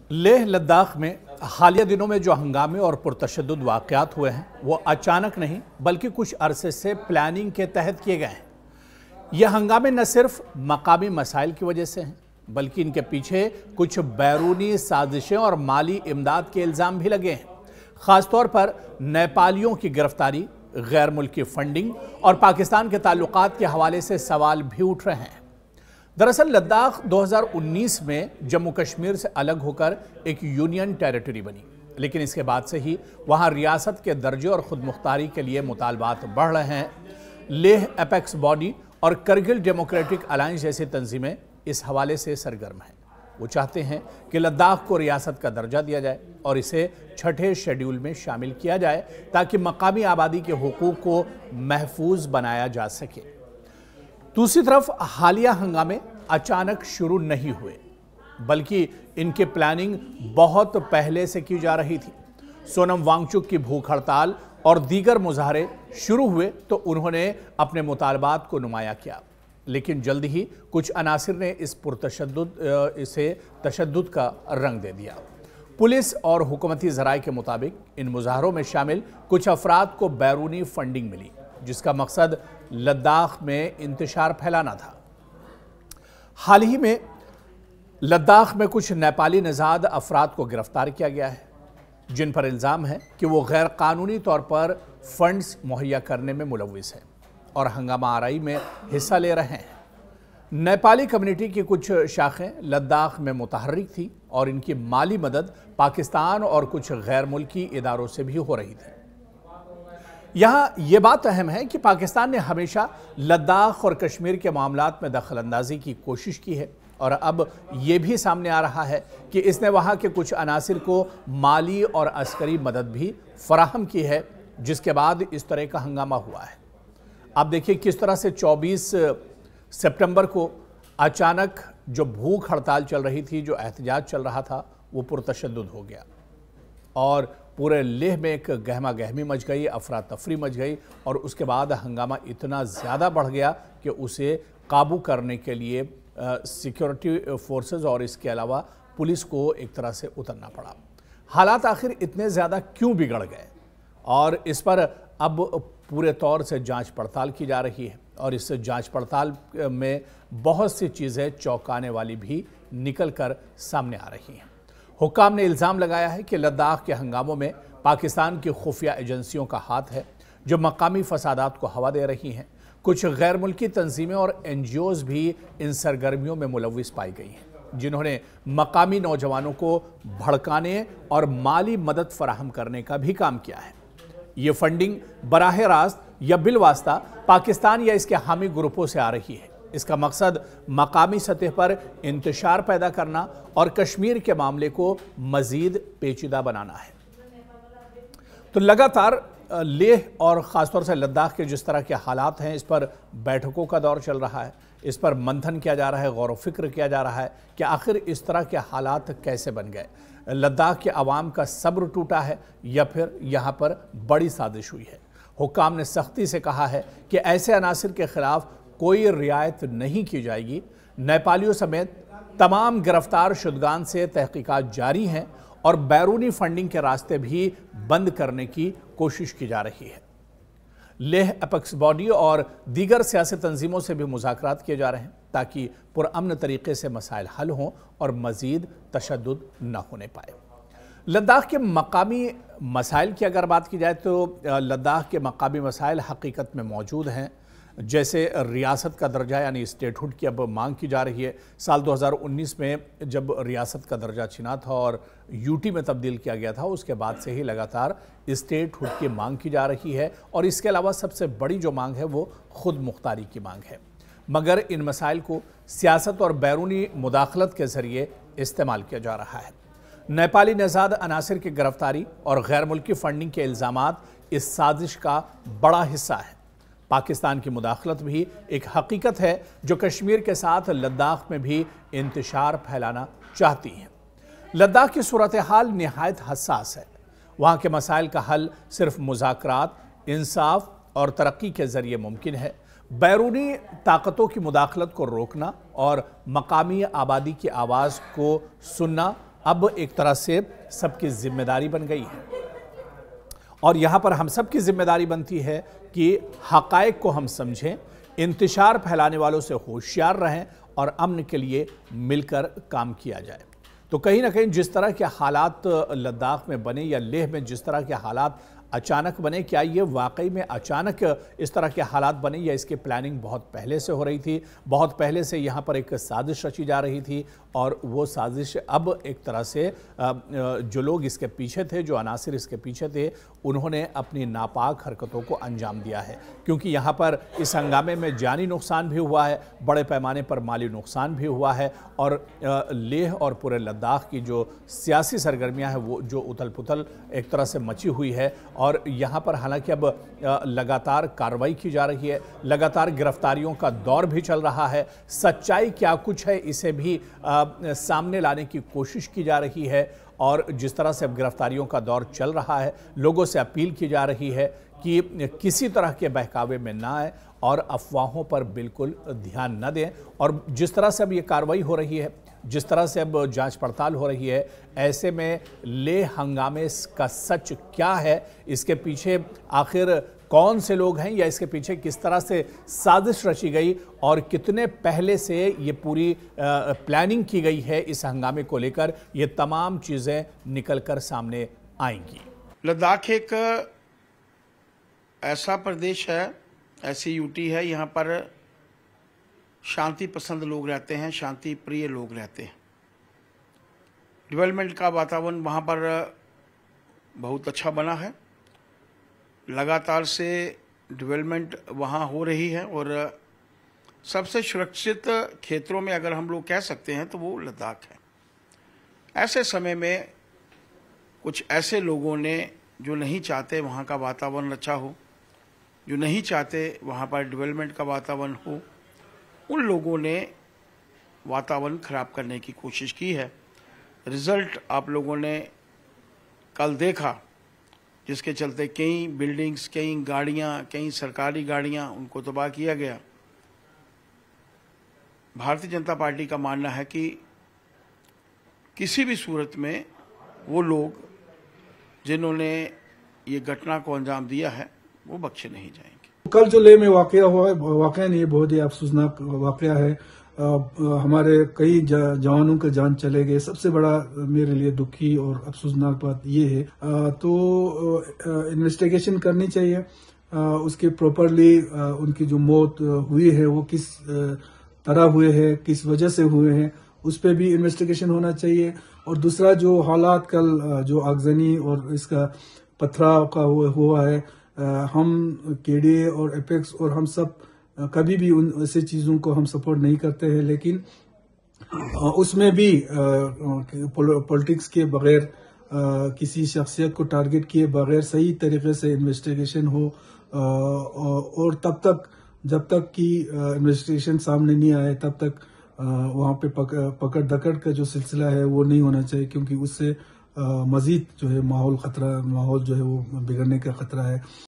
लेह लद्दाख में हालिया दिनों में जो हंगामे और पुरतशद्दुद वाक़यात हुए हैं वो अचानक नहीं बल्कि कुछ अरसे से प्लानिंग के तहत किए गए हैं। यह हंगामे न सिर्फ मकामी मसाइल की वजह से हैं बल्कि इनके पीछे कुछ बैरूनी साजिशें और माली इमदाद के इल्ज़ाम भी लगे हैं। ख़ासतौर पर नेपालियों की गिरफ्तारी, गैर मुल्की फंडिंग और पाकिस्तान के ताल्लुकात के हवाले से सवाल भी उठ रहे हैं। दरअसल लद्दाख 2019 में जम्मू कश्मीर से अलग होकर एक यूनियन टेरिटरी बनी, लेकिन इसके बाद से ही वहां रियासत के दर्जे और खुद मुख्तारी के लिए मुतालबात बढ़ रहे हैं। लेह एपेक्स बॉडी और करगिल डेमोक्रेटिक अलायंस जैसी तंजीमें इस हवाले से सरगर्म हैं। वो चाहते हैं कि लद्दाख को रियासत का दर्जा दिया जाए और इसे छठे शेड्यूल में शामिल किया जाए ताकि मकामी आबादी के हुकूक को महफूज बनाया जा सके। दूसरी तरफ हालिया हंगामे अचानक शुरू नहीं हुए बल्कि इनकी प्लानिंग बहुत पहले से की जा रही थी। सोनम वांगचुक की भूख हड़ताल और दीगर मुजाहरे शुरू हुए तो उन्होंने अपने मुतालबात को नुमाया किया, लेकिन जल्द ही कुछ अनासिर ने इसे तशद्दुद का रंग दे दिया। पुलिस और हुकूमती ज़राए के मुताबिक इन मुजाहरों में शामिल कुछ अफराद को बैरूनी फंडिंग मिली जिसका मकसद लद्दाख में इंतशार फैलाना था। हाल ही में लद्दाख में कुछ नेपाली नज़ाद अफराद को गिरफ्तार किया गया है जिन पर इल्ज़ाम है कि वो गैर कानूनी तौर पर फंड्स मुहैया करने में मुलव्विस हैं और हंगामा आराई में हिस्सा ले रहे हैं। नेपाली कम्युनिटी की कुछ शाखें लद्दाख में मुतहर्रिक थी और इनकी माली मदद पाकिस्तान और कुछ गैर मुल्की इदारों से भी हो रही थी। यहाँ ये बात अहम है कि पाकिस्तान ने हमेशा लद्दाख और कश्मीर के मामलात में दखल अंदाजी की कोशिश की है और अब ये भी सामने आ रहा है कि इसने वहाँ के कुछ अनासिर को माली और अस्करी मदद भी फराहम की है, जिसके बाद इस तरह का हंगामा हुआ है। आप देखिए किस तरह से 24 सितंबर को अचानक जो भूख हड़ताल चल रही थी, जो एहतजाज चल रहा था, वो पुरतशद्दुद हो गया और पूरे लेह में एक गहमा गहमी मच गई, अफरा तफरी मच गई और उसके बाद हंगामा इतना ज़्यादा बढ़ गया कि उसे काबू करने के लिए सिक्योरिटी फोर्सेस और इसके अलावा पुलिस को एक तरह से उतरना पड़ा। हालात आखिर इतने ज़्यादा क्यों बिगड़ गए और इस पर अब पूरे तौर से जांच पड़ताल की जा रही है और इस जांच पड़ताल में बहुत सी चीज़ें चौंकाने वाली भी निकल कर सामने आ रही हैं। हुक्काम ने इल्ज़ाम लगाया है कि लद्दाख के हंगामों में पाकिस्तान की खुफिया एजेंसियों का हाथ है जो मकामी फसादात को हवा दे रही हैं। कुछ गैर मुल्की तंजीमें और NGOs भी इन सरगर्मियों में मुलव्विस पाई गई हैं जिन्होंने मकामी नौजवानों को भड़काने और माली मदद फराहम करने का भी काम किया है। ये फंडिंग बराह रास्त या बिलवास्ता पाकिस्तान या इसके हामी ग्रुपों से आ रही है। इसका मकसद मकामी सतह पर इंतशार पैदा करना और कश्मीर के मामले को मजीद पेचीदा बनाना है। तो लगातार लेह और ख़ासतौर से लद्दाख के जिस तरह के हालात हैं, इस पर बैठकों का दौर चल रहा है, इस पर मंथन किया जा रहा है, गौर व फिक्र किया जा रहा है कि आखिर इस तरह के हालात कैसे बन गए। लद्दाख के अवाम का सब्र टूटा है या फिर यहाँ पर बड़ी साजिश हुई है। हुक्काम ने सख्ती से कहा है कि ऐसे अनासिर के खिलाफ कोई रियायत नहीं की जाएगी। नेपालियों समेत तमाम गिरफ्तार शुदगान से तहकीकात जारी हैं और बैरूनी फंडिंग के रास्ते भी बंद करने की कोशिश की जा रही है। लेह एपेक्स बॉडी और दीगर सियासी तंजीमों से भी मुज़ाकरात किए जा रहे हैं ताकि पुरअमन तरीके से मसाइल हल हों और मज़ीद तशद्दुद न होने पाए। लद्दाख के मकामी मसाइल की अगर बात की जाए तो लद्दाख के मकामी मसाइल हकीकत में मौजूद हैं, जैसे रियासत का दर्जा यानी स्टेटहुड की अब मांग की जा रही है। साल 2019 में जब रियासत का दर्जा छिना था और यूटी में तब्दील किया गया था, उसके बाद से ही लगातार स्टेटहुड की मांग की जा रही है और इसके अलावा सबसे बड़ी जो मांग है वो खुद मुख्तारी की मांग है। मगर इन मसाइल को सियासत और बैरूनी मुदाखलत के ज़रिए इस्तेमाल किया जा रहा है। नेपाली नज़ाद अनासिर की गिरफ्तारी और गैर मुल्की फंडिंग के इल्ज़ामात इस साजिश का बड़ा हिस्सा है। पाकिस्तान की मुदाखलत भी एक हकीकत है जो कश्मीर के साथ लद्दाख में भी इंतशार फैलाना चाहती है। लद्दाख की सूरत हाल निहायत हसास है। वहाँ के मसाइल का हल सिर्फ मुज़ाकरात, इंसाफ और तरक्की के ज़रिए मुमकिन है। बैरूनी ताकतों की मुदाखलत को रोकना और मकामी आबादी की आवाज़ को सुनना अब एक तरह से सबकी जिम्मेदारी बन गई है। और यहाँ पर हम सब की जिम्मेदारी बनती है कि हक़ाइक़ को हम समझें, इंतशार फैलाने वालों से होशियार रहें और अमन के लिए मिलकर काम किया जाए। तो कहीं ना कहीं जिस तरह के हालात लद्दाख में बने या लेह में जिस तरह के हालात अचानक बने, क्या ये वाकई में अचानक इस तरह के हालात बने या इसकी प्लानिंग बहुत पहले से हो रही थी? बहुत पहले से यहाँ पर एक साजिश रची जा रही थी और वो साजिश अब एक तरह से जो लोग इसके पीछे थे, जो अनासिर इसके पीछे थे, उन्होंने अपनी नापाक हरकतों को अंजाम दिया है। क्योंकि यहाँ पर इस हंगामे में जानी नुकसान भी हुआ है, बड़े पैमाने पर माली नुकसान भी हुआ है और लेह और पूरे लद्दाख की जो सियासी सरगर्मियाँ हैं वो जो उथल पुथल एक तरह से मची हुई है। और यहाँ पर हालांकि अब लगातार कार्रवाई की जा रही है, लगातार गिरफ्तारियों का दौर भी चल रहा है, सच्चाई क्या कुछ है इसे भी सामने लाने की कोशिश की जा रही है। और जिस तरह से अब गिरफ्तारियों का दौर चल रहा है, लोगों से अपील की जा रही है कि किसी तरह के बहकावे में ना आए और अफवाहों पर बिल्कुल ध्यान न दें। और जिस तरह से अब ये कार्रवाई हो रही है, जिस तरह से अब जांच पड़ताल हो रही है, ऐसे में लेह हंगामे का सच क्या है, इसके पीछे आखिर कौन से लोग हैं या इसके पीछे किस तरह से साजिश रची गई और कितने पहले से ये पूरी प्लानिंग की गई है इस हंगामे को लेकर, ये तमाम चीज़ें निकल कर सामने आएंगी। लद्दाख एक ऐसा प्रदेश है, ऐसी यूटी है, यहाँ पर शांति पसंद लोग रहते हैं, शांति प्रिय लोग रहते हैं। डेवलपमेंट का वातावरण वहाँ पर बहुत अच्छा बना है, लगातार से डेवलपमेंट वहाँ हो रही है और सबसे सुरक्षित क्षेत्रों में अगर हम लोग कह सकते हैं तो वो लद्दाख है। ऐसे समय में कुछ ऐसे लोगों ने जो नहीं चाहते वहाँ का वातावरण अच्छा हो, जो नहीं चाहते वहाँ पर डेवलपमेंट का वातावरण हो, उन लोगों ने वातावरण खराब करने की कोशिश की है। रिजल्ट आप लोगों ने कल देखा, जिसके चलते कई बिल्डिंग्स, कई गाड़ियाँ, कई सरकारी गाड़ियाँ, उनको तबाह किया गया। भारतीय जनता पार्टी का मानना है कि किसी भी सूरत में वो लोग जिन्होंने ये घटना को अंजाम दिया है वो बख्शे नहीं जाएंगे। कल जो लेह में वाकया हुआ है, वाकया नहीं, बहुत ही अफसोसनाक वाकया है। हमारे कई जवानों के जान चले गए। सबसे बड़ा मेरे लिए दुखी और अफसोसनाक बात ये है। तो इन्वेस्टिगेशन करनी चाहिए, उसके प्रॉपरली उनकी जो मौत हुई है वो किस तरह हुए हैं, किस वजह से हुए हैं, उस पर भी इन्वेस्टिगेशन होना चाहिए। और दूसरा जो हालात कल जो आगजनी और इसका पथराव का हुआ है, हम केडीए और एपेक्स और हम सब कभी भी उन ऐसे चीज़ों को हम सपोर्ट नहीं करते हैं, लेकिन उसमें भी पॉलिटिक्स के बगैर, किसी शख्सियत को टारगेट किए बगैर सही तरीके से इन्वेस्टिगेशन हो। और तब तक जब तक कि इन्वेस्टिगेशन सामने नहीं आए तब तक वहाँ पे पकड़ दकड़ का जो सिलसिला है वो नहीं होना चाहिए, क्योंकि उससे मजीद जो है माहौल जो है वो बिगड़ने का खतरा है।